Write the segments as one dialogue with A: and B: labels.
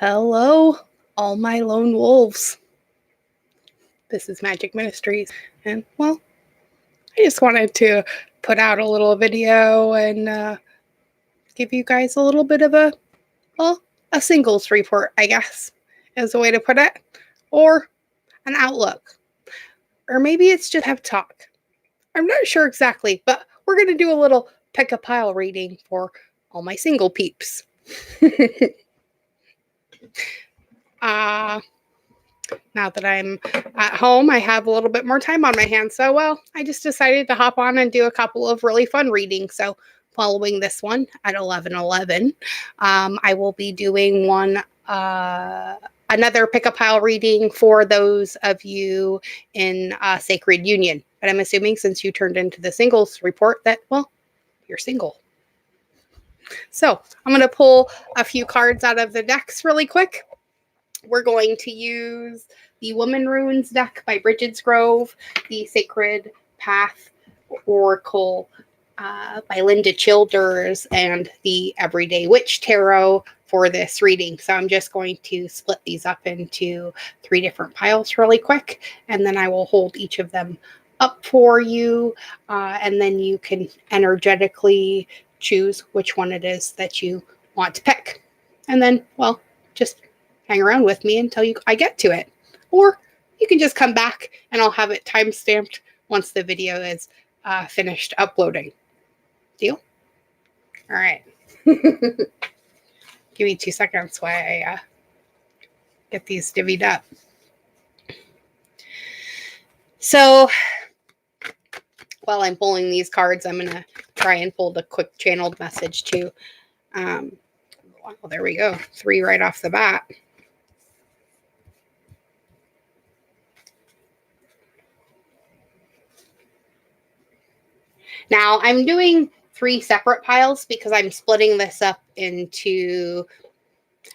A: Hello, all my lone wolves. This is Magic Ministries, and well, I just wanted to put out a little video and give you guys a little bit of a singles report, I guess, is a way to put it, or an outlook, or maybe it's just have talk. I'm not sure exactly, but we're going to do a little pick a pile reading for all my single peeps. Now that I'm at home, I have a little bit more time on my hands. So, well, I just decided to hop on and do a couple of really fun readings. So, following this one at 11:11, I will be doing another pick a pile reading for those of you in Sacred Union. But I'm assuming since you turned into the singles report that, well, you're single. So, I'm going to pull a few cards out of the decks really quick. We're going to use the Woman Runes deck by Bridget's Grove, the Sacred Path Oracle by Linda Childers, and the Everyday Witch Tarot for this reading. So I'm just going to split these up into 3 different piles really quick, and then I will hold each of them up for you, and then you can energetically choose which one it is that you want to pick. And then, well, just hang around with me until I get to it. Or you can just come back and I'll have it time-stamped once the video is finished uploading. Deal? All right. Give me 2 seconds while I get these divvied up. So while I'm pulling these cards, I'm going to try and pull the quick channeled message too. Well, there we go. 3 right off the bat. Now, I'm doing 3 separate piles because I'm splitting this up into,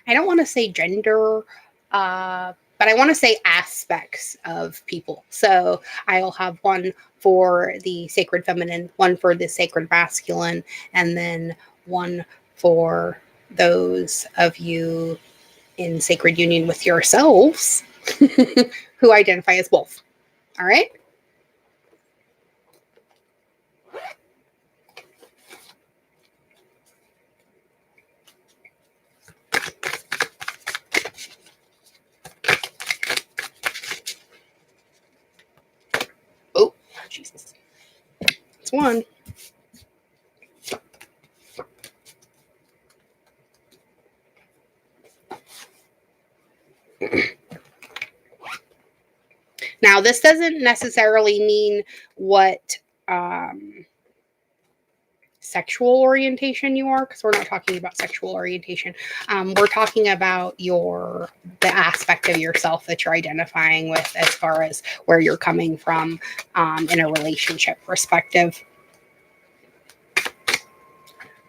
A: I don't want to say gender, but I want to say aspects of people. So I'll have one for the sacred feminine, one for the sacred masculine, and then one for those of you in sacred union with yourselves who identify as both. All right? Oh, Jesus. It's one. Now, this doesn't necessarily mean what sexual orientation you are, because we're not talking about sexual orientation. We're talking about the aspect of yourself that you're identifying with as far as where you're coming from in a relationship perspective.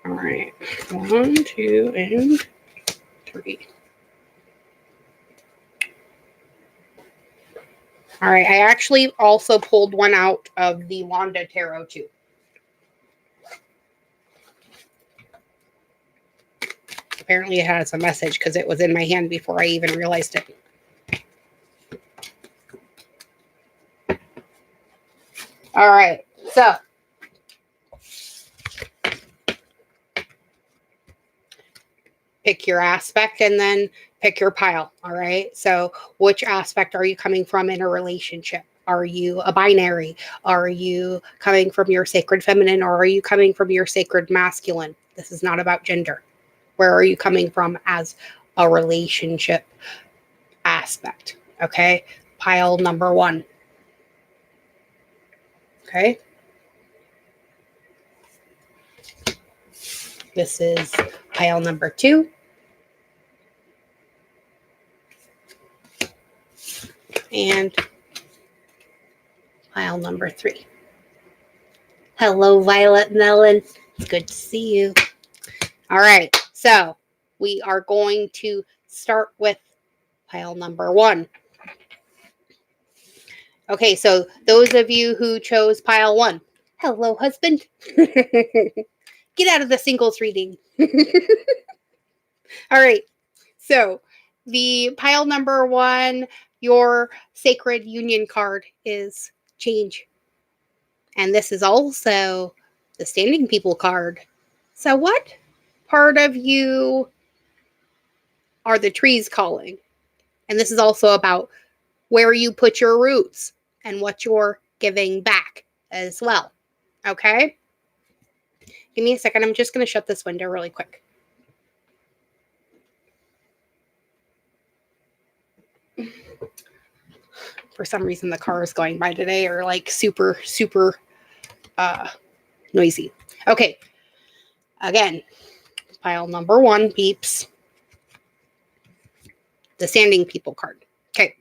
A: All right. 1, 2, and 3. All right. I actually also pulled one out of the Wanda Tarot too. Apparently it has a message because it was in my hand before I even realized it. All right, so pick your aspect and then pick your pile. All right, so which aspect are you coming from in a relationship? Are you a binary? Are you coming from your sacred feminine, or are you coming from your sacred masculine? This is not about gender. Where are you coming from as a relationship aspect? Okay, pile number 1. Okay. This is pile number 2. And pile number 3. Hello, Violet Melon. It's good to see you. All right, so we are going to start with pile number 1. Okay, so those of you who chose pile 1, hello, husband. Get out of the singles reading. All right, so The pile number 1, your sacred union card is change. And this is also the standing people card. So what part of you are the trees calling? And this is also about where you put your roots and what you're giving back as well. Okay? Give me a second. I'm just going to shut this window really quick. For some reason, the cars going by today are like super, super noisy. Okay. Again, pile number 1, peeps. The standing people card. Okay.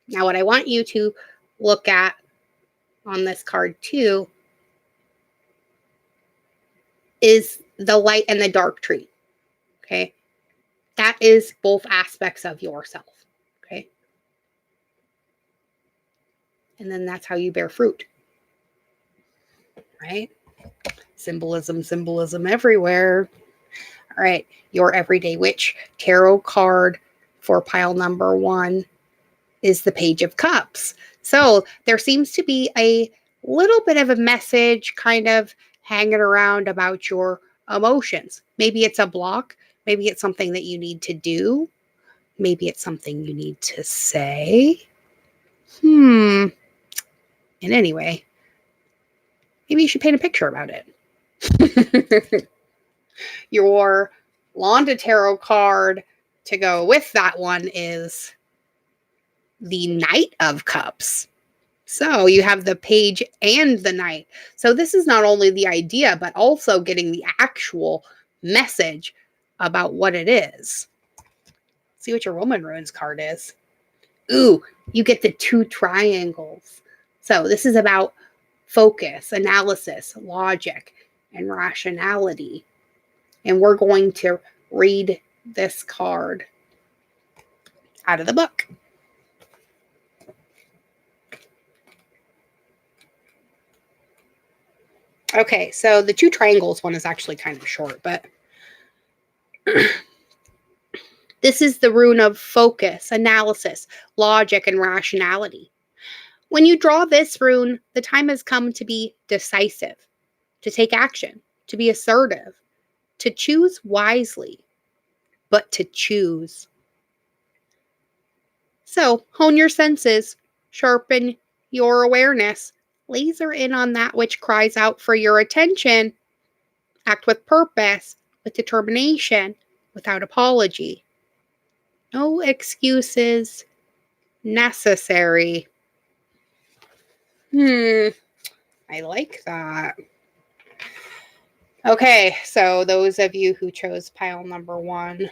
A: Now, what I want you to look at on this card too is the light and the dark tree. Okay. That is both aspects of yourself. Okay. And then that's how you bear fruit. Right? Symbolism, symbolism everywhere. All right. Your everyday witch tarot card for pile number 1 is the Page of Cups. So there seems to be a little bit of a message kind of hanging around about your emotions. Maybe it's a block. Maybe it's something that you need to do. Maybe it's something you need to say. And anyway, maybe you should paint a picture about it. Your Londa Tarot card to go with that one is the Knight of Cups. So you have the page and the knight. So this is not only the idea, but also getting the actual message about what it is. See what your Woman Runes card is. Ooh, you get the 2 triangles. So this is about focus, analysis, logic, and rationality. And we're going to read this card out of the book. Okay, so the 2 triangles one is actually kind of short, but this is the rune of focus, analysis, logic, and rationality. When you draw this rune, the time has come to be decisive, to take action, to be assertive, to choose wisely, but to choose. So hone your senses, sharpen your awareness, laser in on that which cries out for your attention, act with purpose, with determination, without apology. No excuses necessary. I like that. Okay, so those of you who chose pile number 1,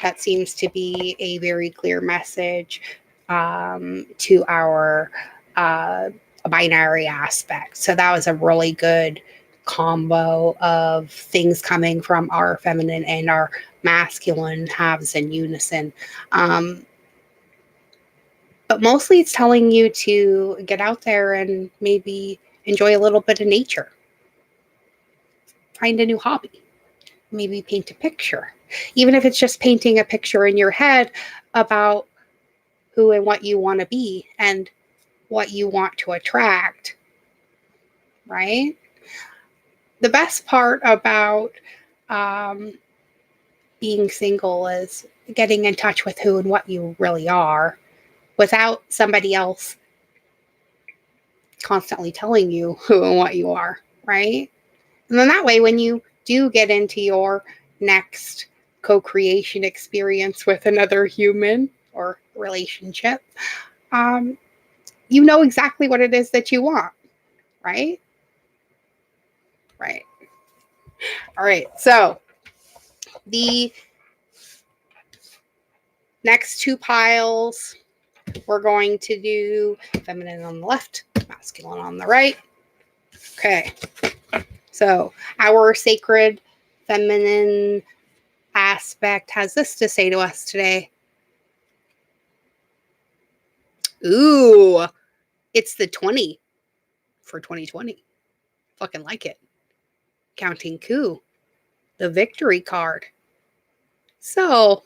A: that seems to be a very clear message to our binary aspect. So that was a really good combo of things coming from our feminine and our masculine halves in unison. But mostly it's telling you to get out there and maybe enjoy a little bit of nature. Find a new hobby. Maybe paint a picture. Even if it's just painting a picture in your head about who and what you want to be and what you want to attract. Right? The best part about being single is getting in touch with who and what you really are without somebody else constantly telling you who and what you are, right? And then that way, when you do get into your next co-creation experience with another human or relationship, you know exactly what it is that you want, right? Right. All right. So the next 2 piles, we're going to do feminine on the left, masculine on the right. Okay. So our sacred feminine aspect has this to say to us today. Ooh, it's the 20 for 2020. Fucking like it. Counting coup. The victory card. So,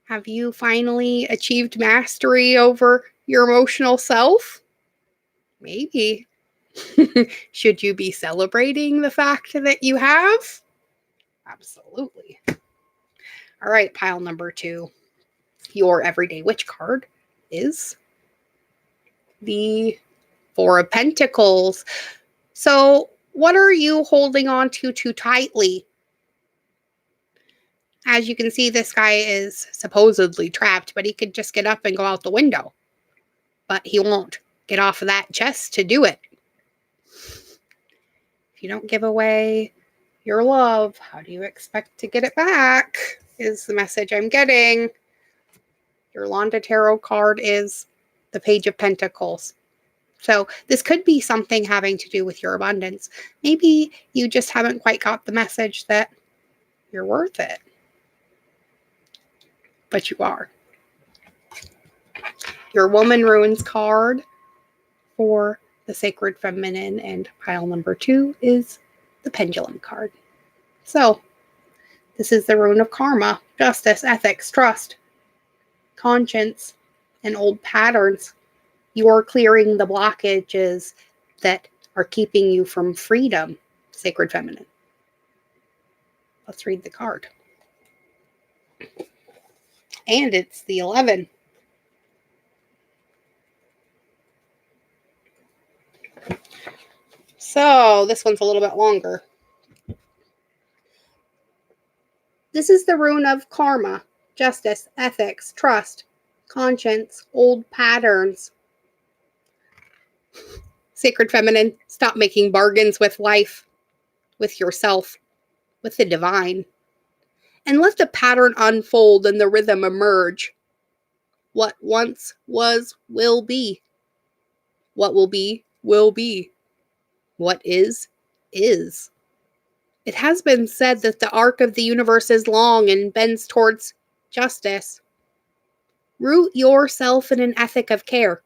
A: have you finally achieved mastery over your emotional self? Maybe. Should you be celebrating the fact that you have? Absolutely. All right, pile number 2. Your everyday witch card is the Four of Pentacles. So, what are you holding on to too tightly? As you can see, this guy is supposedly trapped, but he could just get up and go out the window. But he won't get off of that chest to do it. If you don't give away your love, how do you expect to get it back? Is the message I'm getting. Your Londa Tarot card is the Page of Pentacles. So this could be something having to do with your abundance. Maybe you just haven't quite got the message that you're worth it. But you are. Your Woman Runes card for the Sacred Feminine and pile number 2 is the Pendulum card. So this is the rune of karma, justice, ethics, trust, conscience, and old patterns. You are clearing the blockages that are keeping you from freedom, Sacred Feminine. Let's read the card. And it's the 11. So this one's a little bit longer. This is the rune of karma, justice, ethics, trust, conscience, old patterns. Sacred Feminine, stop making bargains with life, with yourself, with the divine, and let the pattern unfold and the rhythm emerge. What once was will be. What will be will be. What is. It has been said that the arc of the universe is long and bends towards justice. Root yourself in an ethic of care.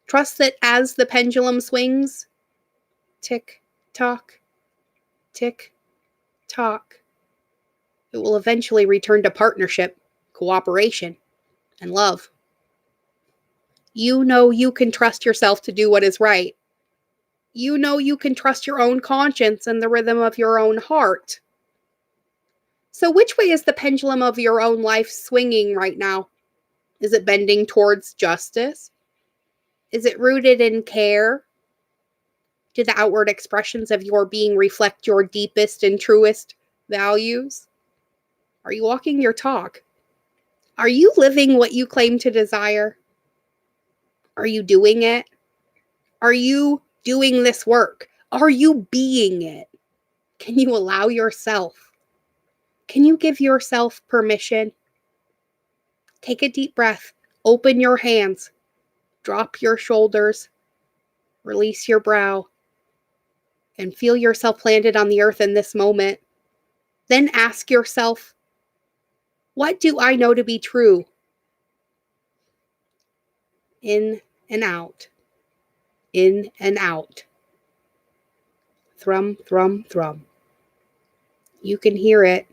A: Trust that as the pendulum swings, tick, tock, tick, tock, it will eventually return to partnership, cooperation, and love. You know you can trust yourself to do what is right. You know you can trust your own conscience and the rhythm of your own heart. So which way is the pendulum of your own life swinging right now? Is it bending towards justice? Is it rooted in care? Do the outward expressions of your being reflect your deepest and truest values? Are you walking your talk? Are you living what you claim to desire? Are you doing it? Are you doing this work? Are you being it? Can you allow yourself? Can you give yourself permission? Take a deep breath. Open your hands. Drop your shoulders. Release your brow. And feel yourself planted on the earth in this moment. Then ask yourself, what do I know to be true? In and out. In and out. Thrum, thrum, thrum. You can hear it.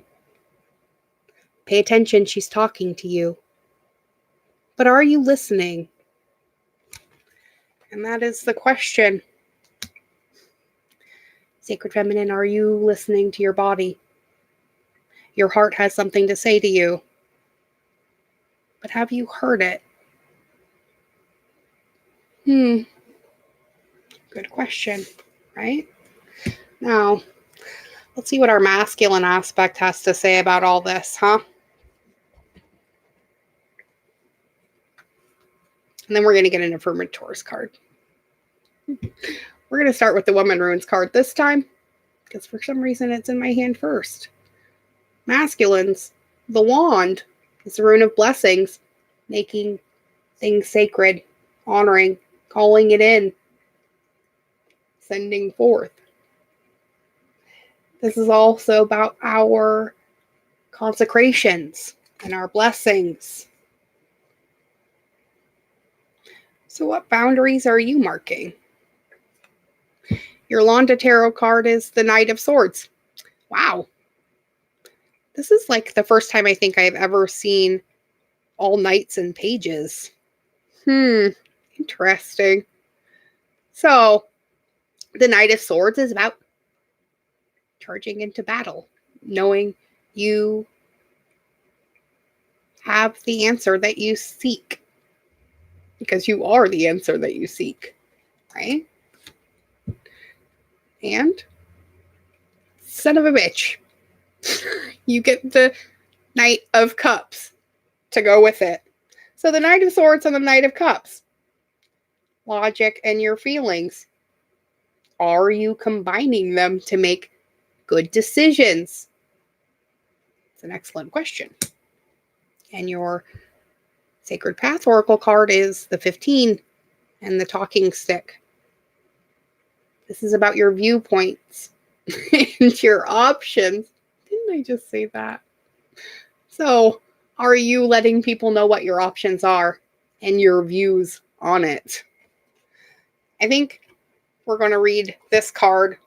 A: Pay attention, she's talking to you. But are you listening? And that is the question. Sacred Feminine, are you listening to your body? Your heart has something to say to you. But have you heard it? Good question, right? Now, let's see what our masculine aspect has to say about all this, huh? And then we're going to get an Affirmators card. We're going to start with the Woman Runes card this time, because for some reason it's in my hand first. Masculines, the Wand is the rune of blessings, making things sacred, honoring, calling it in, sending forth. This is also about our consecrations and our blessings. So what boundaries are you marking? Your Londa Tarot card is the Knight of Swords. Wow. This is like the first time I think I've ever seen all knights and pages. Interesting. So, the Knight of Swords is about charging into battle, knowing you have the answer that you seek, because you are the answer that you seek, right? And son of a bitch, you get the Knight of Cups to go with it. So the Knight of Swords and the Knight of Cups. Logic and your feelings. Are you combining them to make good decisions? It's an excellent question. And your Sacred Path Oracle card is the 15 and the talking stick. This is about your viewpoints and your options. Didn't I just say that? So, are you letting people know what your options are and your views on it? I think we're going to read this card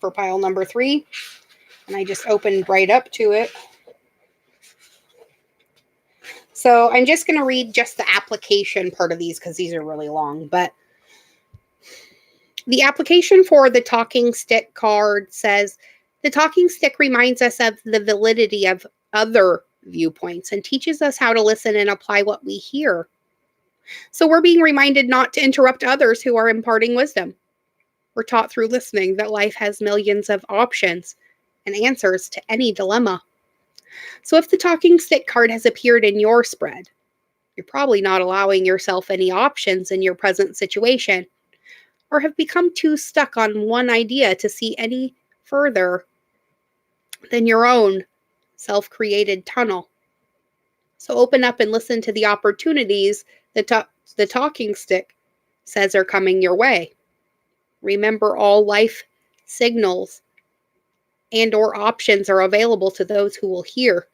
A: for pile number 3. And I just opened right up to it. So I'm just going to read just the application part of these because these are really long. But the application for the talking stick card says, the talking stick reminds us of the validity of other viewpoints and teaches us how to listen and apply what we hear. So we're being reminded not to interrupt others who are imparting wisdom. We're taught through listening that life has millions of options and answers to any dilemma. So if the talking stick card has appeared in your spread, you're probably not allowing yourself any options in your present situation, or have become too stuck on one idea to see any further than your own self-created tunnel. So open up and listen to the opportunities that the talking stick says are coming your way. Remember, all life signals and or options are available to those who will hear.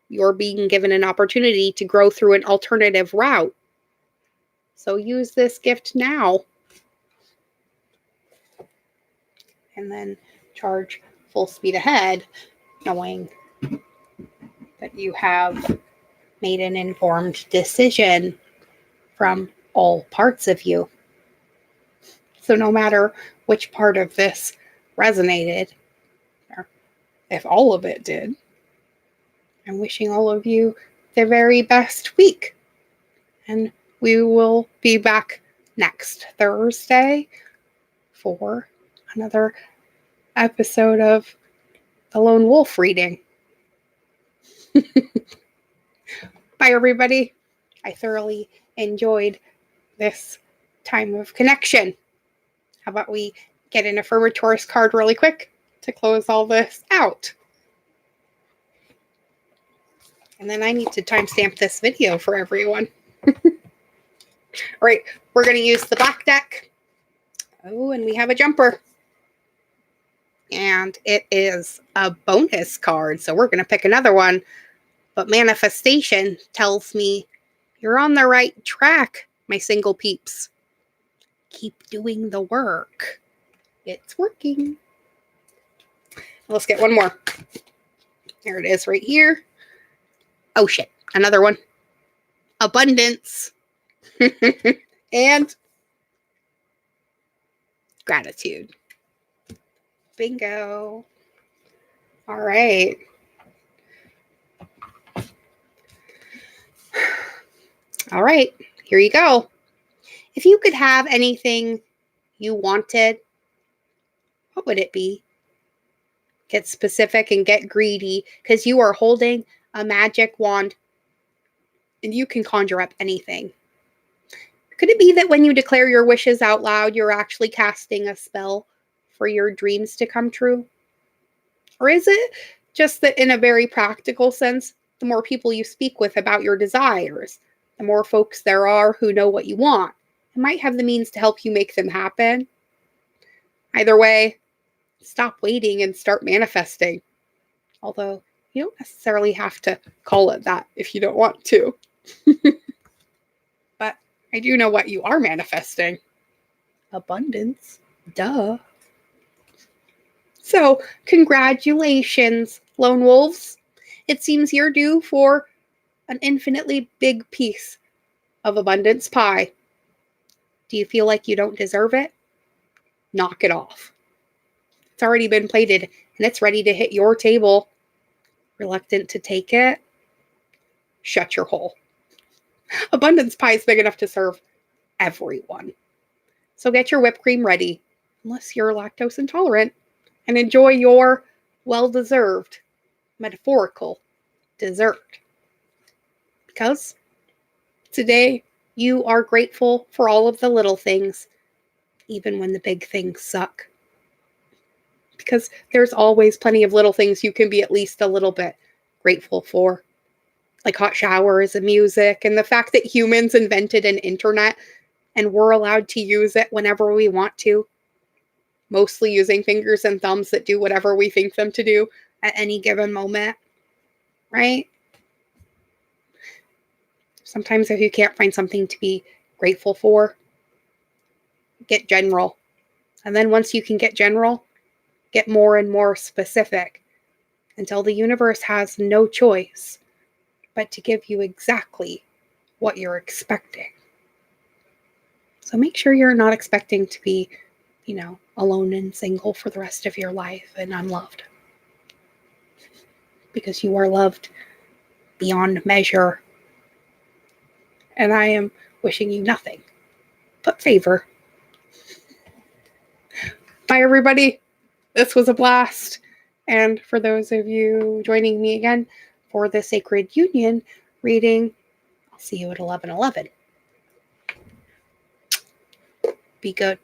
A: You're being given an opportunity to grow through an alternative route. So use this gift now. And then charge full speed ahead, knowing that you have made an informed decision from all parts of you. So no matter which part of this resonated, or if all of it did, I'm wishing all of you the very best week. And we will be back next Thursday for another episode of the Lone Wolf reading. Bye, everybody. I thoroughly enjoyed this time of connection. How about we get an affirmatorious card really quick to close all this out? And then I need to timestamp this video for everyone. All right, we're going to use the black deck. Oh, and we have a jumper. And it is a bonus card, so we're going to pick another one. But manifestation tells me you're on the right track, my single peeps. Keep doing the work. It's working. Let's get one more. There it is right here. Oh, shit. Another one. Abundance. And gratitude. Bingo. All right. All right. Here you go. If you could have anything you wanted, what would it be? Get specific and get greedy, because you are holding a magic wand and you can conjure up anything. Could it be that when you declare your wishes out loud, you're actually casting a spell for your dreams to come true? Or is it just that in a very practical sense, the more people you speak with about your desires, the more folks there are who know what you want and might have the means to help you make them happen? Either way, stop waiting and start manifesting. Although you don't necessarily have to call it that if you don't want to. But I do know what you are manifesting. Abundance. Duh. So, congratulations, lone wolves. It seems you're due for an infinitely big piece of abundance pie. Do you feel like you don't deserve it? Knock it off. It's already been plated and it's ready to hit your table. Reluctant to take it? Shut your hole. Abundance pie is big enough to serve everyone. So get your whipped cream ready, unless you're lactose intolerant, and enjoy your well-deserved metaphorical dessert. Because today you are grateful for all of the little things, even when the big things suck. Because there's always plenty of little things you can be at least a little bit grateful for. Like hot showers and music, and the fact that humans invented an internet and we're allowed to use it whenever we want to, mostly using fingers and thumbs that do whatever we think them to do at any given moment, right? Sometimes if you can't find something to be grateful for, get general. And then once you can get general, get more and more specific until the universe has no choice but to give you exactly what you're expecting. So make sure you're not expecting to be, alone and single for the rest of your life and unloved. Because you are loved beyond measure. And I am wishing you nothing but favor. Bye, everybody. This was a blast. And for those of you joining me again for the Sacred Union reading, I'll see you at 11:11. Be good.